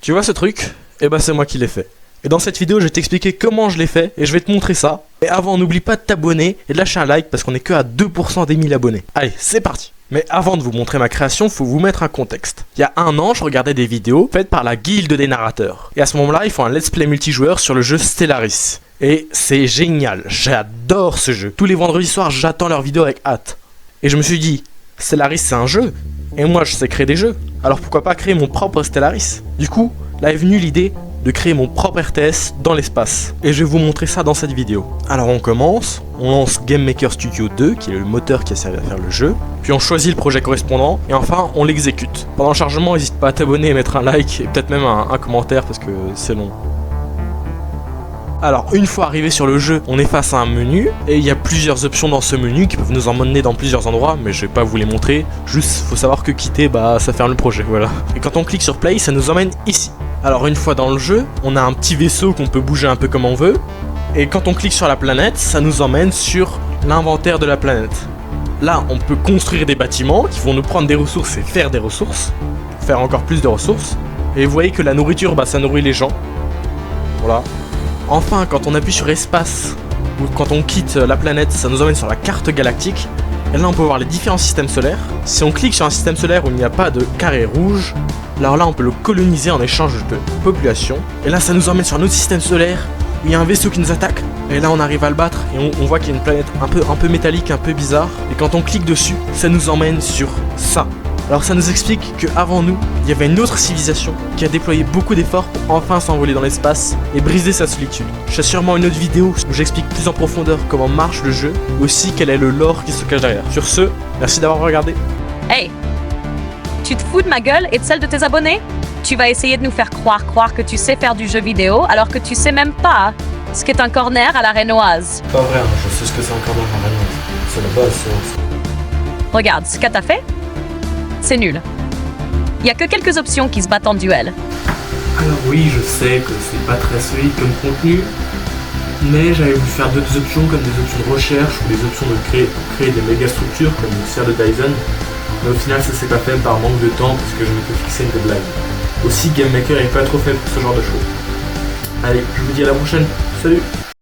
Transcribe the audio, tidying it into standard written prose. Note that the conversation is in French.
Tu vois ce truc? Eh ben c'est moi qui l'ai fait. Et dans cette vidéo, je vais t'expliquer comment je l'ai fait et je vais te montrer ça. Et avant, n'oublie pas de t'abonner et de lâcher un like parce qu'on est que à 2% des 1000 abonnés. Allez, c'est parti. Mais avant de vous montrer ma création, faut vous mettre un contexte. Il y a un an, je regardais des vidéos faites par la guilde des narrateurs. Et à ce moment-là, ils font un let's play multijoueur sur le jeu Stellaris. Et c'est génial, j'adore ce jeu. Tous les vendredis soirs, j'attends leurs vidéos avec hâte. Et je me suis dit, Stellaris c'est un jeu, et moi je sais créer des jeux. Alors pourquoi pas créer mon propre Stellaris? Du coup, là est venue l'idée de créer mon propre RTS dans l'espace. Et je vais vous montrer ça dans cette vidéo. Alors on commence, on lance Game Maker Studio 2, qui est le moteur qui a servi à faire le jeu. Puis on choisit le projet correspondant, et enfin on l'exécute. Pendant le chargement, n'hésite pas à t'abonner et mettre un like, et peut-être même un commentaire parce que c'est long. Alors une fois arrivé sur le jeu, on est face à un menu, et il y a plusieurs options dans ce menu qui peuvent nous emmener dans plusieurs endroits, mais je vais pas vous les montrer. Juste, faut savoir que quitter, ça ferme le projet, voilà. Et quand on clique sur Play, ça nous emmène ici. Alors une fois dans le jeu, on a un petit vaisseau qu'on peut bouger un peu comme on veut. Et quand on clique sur la planète, ça nous emmène sur l'inventaire de la planète. Là, on peut construire des bâtiments qui vont nous prendre des ressources et faire des ressources. Faire encore plus de ressources. Et vous voyez que la nourriture, ça nourrit les gens. Voilà. Enfin, quand on appuie sur espace, ou quand on quitte la planète, ça nous emmène sur la carte galactique. Et là, on peut voir les différents systèmes solaires. Si on clique sur un système solaire où il n'y a pas de carré rouge, alors là, on peut le coloniser en échange de population. Et là, ça nous emmène sur un autre système solaire où il y a un vaisseau qui nous attaque. Et là, on arrive à le battre et on voit qu'il y a une planète un peu métallique, un peu bizarre. Et quand on clique dessus, ça nous emmène sur ça. Alors ça nous explique qu'avant nous, il y avait une autre civilisation qui a déployé beaucoup d'efforts pour enfin s'envoler dans l'espace et briser sa solitude. Je ferai sûrement une autre vidéo où j'explique plus en profondeur comment marche le jeu, aussi quel est le lore qui se cache derrière. Sur ce, merci d'avoir regardé. Hey, tu te fous de ma gueule et de celle de tes abonnés? Tu vas essayer de nous faire croire que tu sais faire du jeu vidéo alors que tu sais même pas ce qu'est un corner à la Rénoise. Pas vrai, je sais ce que c'est un corner à la Rénoise. C'est la base, Regarde, ce qu'elle t'a fait, c'est nul. Il y a que quelques options qui se battent en duel. Alors oui, je sais que c'est pas très solide comme contenu, mais j'avais voulu faire d'autres options comme des options de recherche ou des options de créer des méga structures comme une sphère de Dyson. Mais au final ça s'est pas fait par manque de temps parce que je m'étais fixé une deadline. Aussi Game Maker est pas trop fait pour ce genre de choses. Allez, je vous dis à la prochaine. Salut!